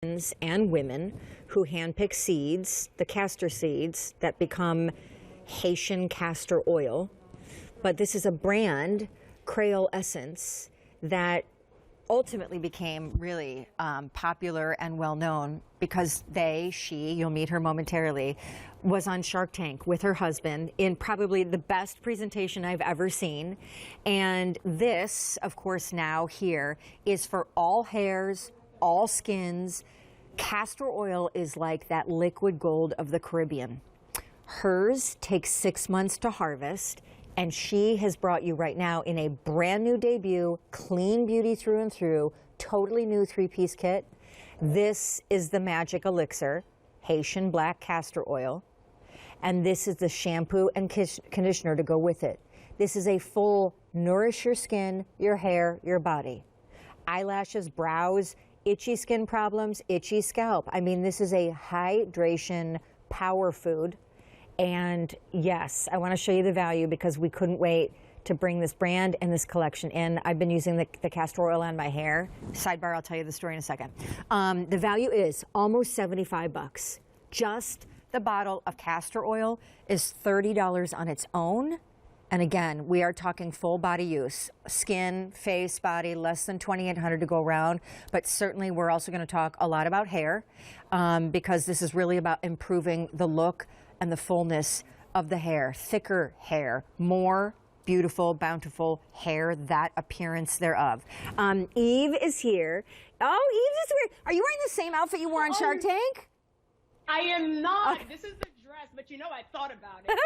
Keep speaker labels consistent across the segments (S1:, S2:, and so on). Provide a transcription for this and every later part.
S1: and women who handpick seeds, the castor seeds that become Haitian castor oil. But this is a brand, Creole Essence, that ultimately became really popular and well-known because she, you'll meet her momentarily, was on Shark Tank with her husband in probably the best presentation I've ever seen. And this, of course, now here is for all hairs, all skins. Castor oil is like that liquid gold of the Caribbean. Hers takes 6 months to harvest. And she has brought you right now in a brand new debut, clean beauty through and through, totally new 3-piece kit. This is the magic elixir, Haitian black castor oil. And this is the shampoo and conditioner to go with it. This is a full nourish your skin, your hair, your body. Eyelashes, brows, itchy skin problems, itchy scalp. I mean, this is a hydration power food. And yes, I want to show you the value because we couldn't wait to bring this brand and this collection in. I've been using the castor oil on my hair. Sidebar, I'll tell you the story in a second. The value is almost $75. Just the bottle of castor oil is $30 on its own. And again, we are talking full body use, skin, face, body, less than $2,800 to go around. But certainly we're also going to talk a lot about hair because this is really about improving the look and the fullness of the hair, thicker hair, more beautiful, bountiful hair, that appearance thereof. Eve is here. Oh, Eve is here. Are you wearing the same outfit you wore on Shark Tank?
S2: I am not. Okay. This is the dress, but you know I thought about it.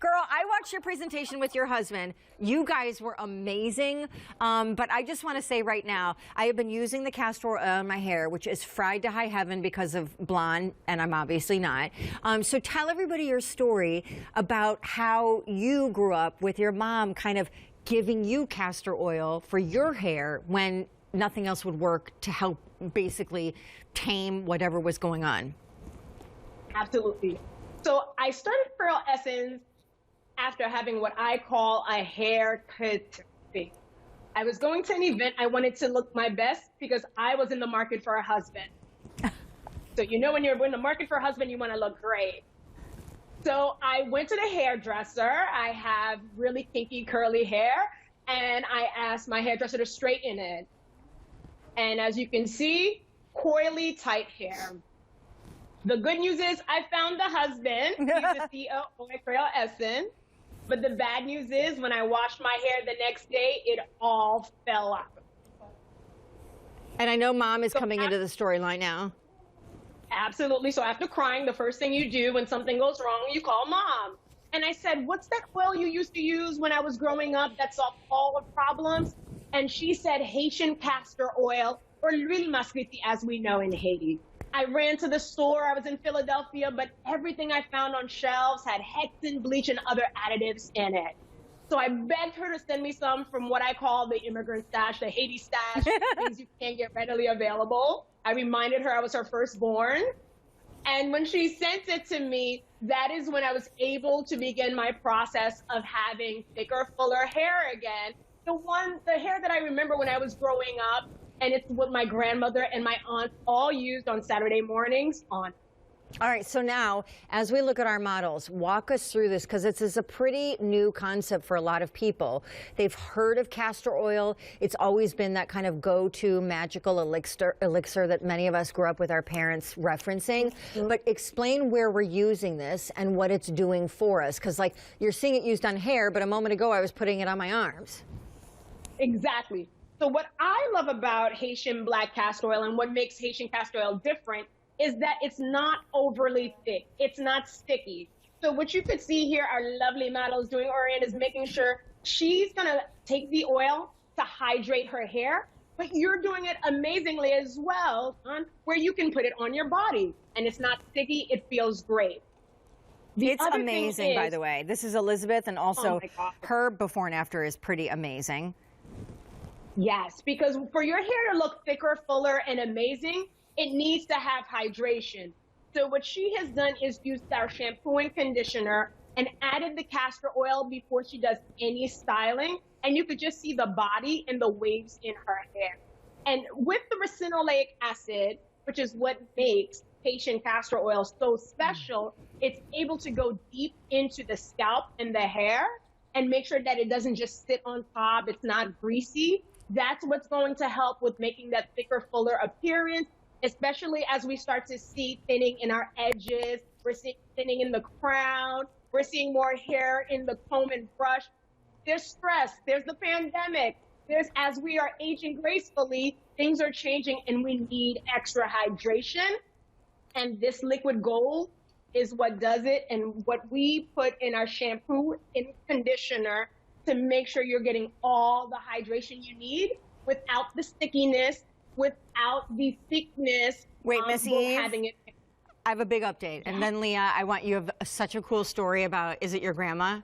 S1: Girl, I watched your presentation with your husband. You guys were amazing. But I just want to say right now, I have been using the castor oil on my hair, which is fried to high heaven because of blonde, and I'm obviously not. So tell everybody your story about how you grew up with your mom kind of giving you castor oil for your hair when nothing else would work to help basically tame whatever was going on.
S2: Absolutely. So I started Creole Essence after having what I call a hair catastrophe. I was going to an event. I wanted to look my best because I was in the market for a husband. So you know when you're in the market for a husband, you want to look great. So I went to the hairdresser. I have really kinky curly hair, and I asked my hairdresser to straighten it. And as you can see, coily tight hair. The good news is I found the husband. He's the CEO at Creole Essence. But the bad news is when I washed my hair the next day, it all fell out.
S1: And I know Mom is coming into the storyline now.
S2: Absolutely. So after crying, the first thing you do when something goes wrong, you call Mom. And I said, what's that oil you used to use when I was growing up that solved all the problems? And she said Haitian castor oil, or l'huile masquiti, as we know in Haiti. I ran to the store. I was in Philadelphia, but everything I found on shelves had hexane, bleach, and other additives in it. So I begged her to send me some from what I call the immigrant stash, the Haiti stash, things you can't get readily available. I reminded her I was her firstborn. And when she sent it to me, that is when I was able to begin my process of having thicker, fuller hair again. The hair that I remember when I was growing up, and it's what my grandmother and my aunt all used on Saturday mornings on.
S1: All right, so now, as we look at our models, walk us through this, because this is a pretty new concept for a lot of people. They've heard of castor oil. It's always been that kind of go-to magical elixir that many of us grew up with our parents referencing. Mm-hmm. But explain where we're using this and what it's doing for us, because like you're seeing it used on hair, but a moment ago I was putting it on my arms.
S2: Exactly. So what I love about Haitian black castor oil and what makes Haitian castor oil different is that it's not overly thick. It's not sticky. So what you could see here, our lovely model is doing, Orion, is making sure she's going to take the oil to hydrate her hair, but you're doing it amazingly as well, where you can put it on your body. And it's not sticky. It feels great.
S1: It's amazing, by the way. This is Elizabeth, and also her before and after is pretty amazing.
S2: Yes, because for your hair to look thicker, fuller, and amazing, it needs to have hydration. So what she has done is used our shampoo and conditioner and added the castor oil before she does any styling. And you could just see the body and the waves in her hair. And with the ricinoleic acid, which is what makes Haitian castor oil so special. It's able to go deep into the scalp and the hair and make sure that it doesn't just sit on top, it's not greasy. That's what's going to help with making that thicker, fuller appearance, especially as we start to see thinning in our edges. We're seeing thinning in the crown. We're seeing more hair in the comb and brush. There's stress. There's the pandemic. As we are aging gracefully, things are changing and we need extra hydration. And this liquid gold is what does it, and what we put in our shampoo and conditioner to make sure you're getting all the hydration you need without the stickiness, without the thickness.
S1: Wait, Miss Eve,
S2: having it.
S1: I have a big update. And then, Leah, you have such a cool story about, is it your grandma?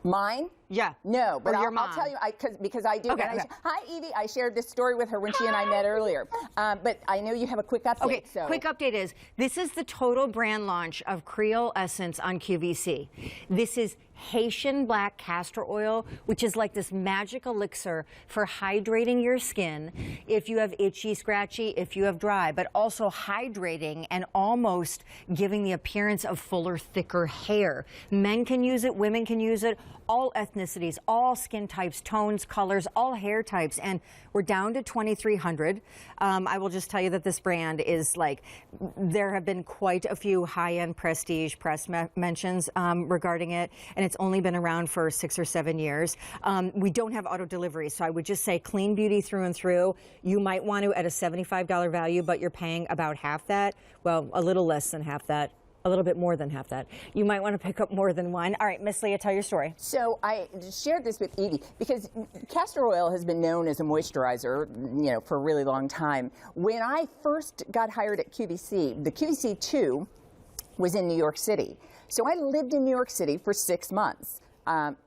S3: Mine?
S1: Yeah.
S3: No, but
S1: Or your
S3: I'll
S1: mom.
S3: tell you, because I do.
S1: Okay,
S3: And
S1: okay.
S3: Hi, Evie. I shared this story with her when she and I met earlier. But I know you have a quick update.
S1: Okay,
S3: so.
S1: quick update is, this is the total brand launch of Creole Essence on QVC. This is Haitian black castor oil, which is like this magic elixir for hydrating your skin if you have itchy, scratchy, if you have dry, but also hydrating and almost giving the appearance of fuller, thicker hair. Men can use it, women can use it, all ethnicities, all skin types, tones, colors, all hair types, and we're down to 2,300. I will just tell you that this brand is like, there have been quite a few high-end prestige press mentions regarding it, and it's only been around for 6 or 7 years. We don't have auto delivery, so I would just say clean beauty through and through. You might want to at a $75 value, but you're paying about half that. Well, a little less than half that. A little bit more than half that. You might want to pick up more than one. All right, Miss Leah, tell your story.
S3: So I shared this with Evie because castor oil has been known as a moisturizer, for a really long time. When I first got hired at QVC, the QVC2 was in New York City. So I lived in New York City for 6 months.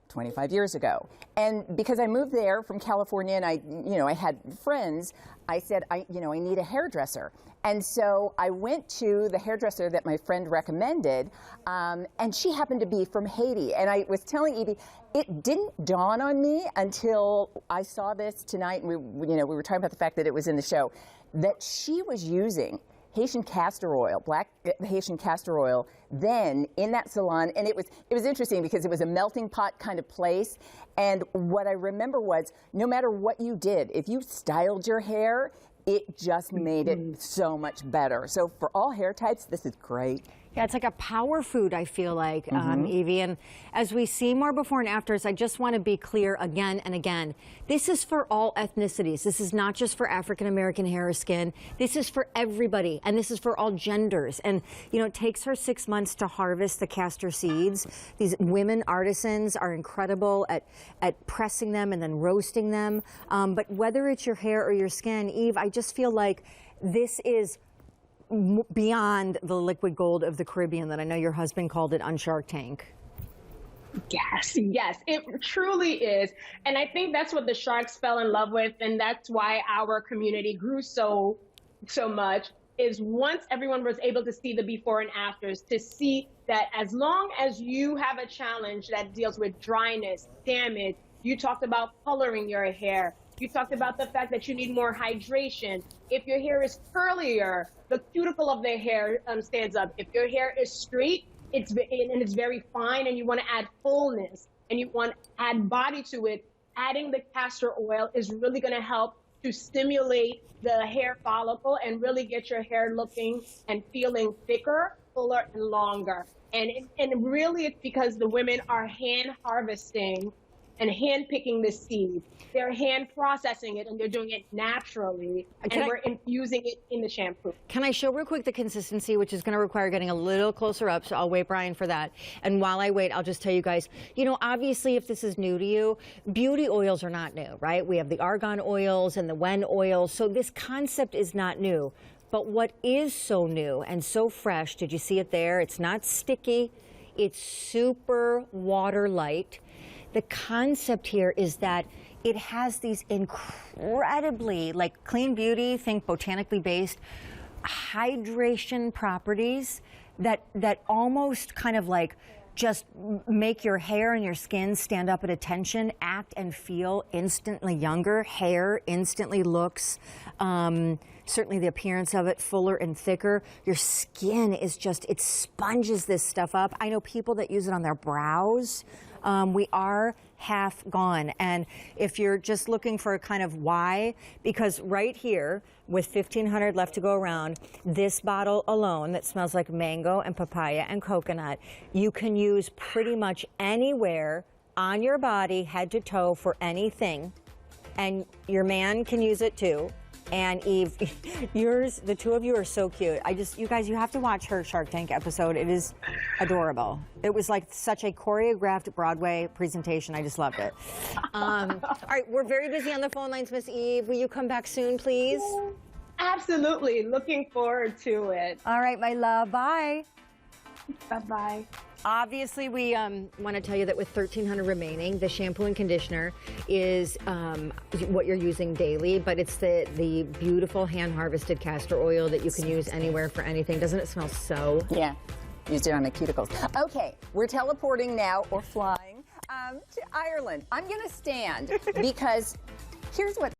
S3: 25 years ago. And because I moved there from California and I had friends, I said, I need a hairdresser. And so I went to the hairdresser that my friend recommended, and she happened to be from Haiti. And I was telling Evie, it didn't dawn on me until I saw this tonight, and we were talking about the fact that it was in the show, that she was using Haitian castor oil, black Haitian castor oil, then in that salon. And it was interesting because it was a melting pot kind of place. And what I remember was, no matter what you did, if you styled your hair, it just made it so much better. So for all hair types, this is great.
S1: Yeah, it's like a power food, I feel like, Evie. And as we see more before and afters, I just want to be clear again and again. This is for all ethnicities. This is not just for African-American hair or skin. This is for everybody, and this is for all genders. And, it takes her 6 months to harvest the castor seeds. These women artisans are incredible at pressing them and then roasting them. But whether it's your hair or your skin, Eve, I just feel like this is beyond the liquid gold of the Caribbean that I know your husband called it on Shark Tank.
S2: Yes, it truly is. And I think that's what the sharks fell in love with, and that's why our community grew so much, is once everyone was able to see the before and afters, to see that as long as you have a challenge that deals with dryness, damage, you talked about coloring your hair, you talked about the fact that you need more hydration. If your hair is curlier, the cuticle of the hair stands up. If your hair is straight, it's very fine, and you want to add fullness and you want to add body to it, adding the castor oil is really going to help to stimulate the hair follicle and really get your hair looking and feeling thicker, fuller, and longer. And really it's because the women are hand harvesting and hand picking the seed. They're hand processing it, and they're doing it naturally, and we're infusing it in the shampoo.
S1: Can I show real quick the consistency, which is going to require getting a little closer up, so I'll wait, Brian, for that. And while I wait, I'll just tell you guys, obviously if this is new to you, beauty oils are not new, right? We have the argan oils and the Wen oils, so this concept is not new. But what is so new and so fresh, did you see it there? It's not sticky, it's super water light. The concept here is that it has these incredibly, like clean beauty, think botanically based, hydration properties that almost kind of like just make your hair and your skin stand up at attention, act and feel instantly younger. Hair instantly looks certainly the appearance of it fuller and thicker. Your skin is just, it sponges this stuff up. I know people that use it on their brows. We are half gone. And if you're just looking for a kind of why, because right here, with 1,500 left to go around, this bottle alone that smells like mango and papaya and coconut, you can use pretty much anywhere on your body, head to toe, for anything. And your man can use it too. And Eve, the two of you are so cute. You guys, you have to watch her Shark Tank episode. It is adorable. It was like such a choreographed Broadway presentation. I just loved it. All right, we're very busy on the phone lines, Miss Eve. Will you come back soon, please?
S2: Absolutely. Looking forward to it.
S1: All right, my love. Bye.
S2: Bye-bye.
S1: Obviously, we want to tell you that with 1,300 remaining, the shampoo and conditioner is what you're using daily, but it's the beautiful hand-harvested castor oil that you can use anywhere for anything. Doesn't it smell so?
S3: Yeah, used it on my cuticles. Okay, we're teleporting now, or flying, to Ireland. I'm going to stand because here's what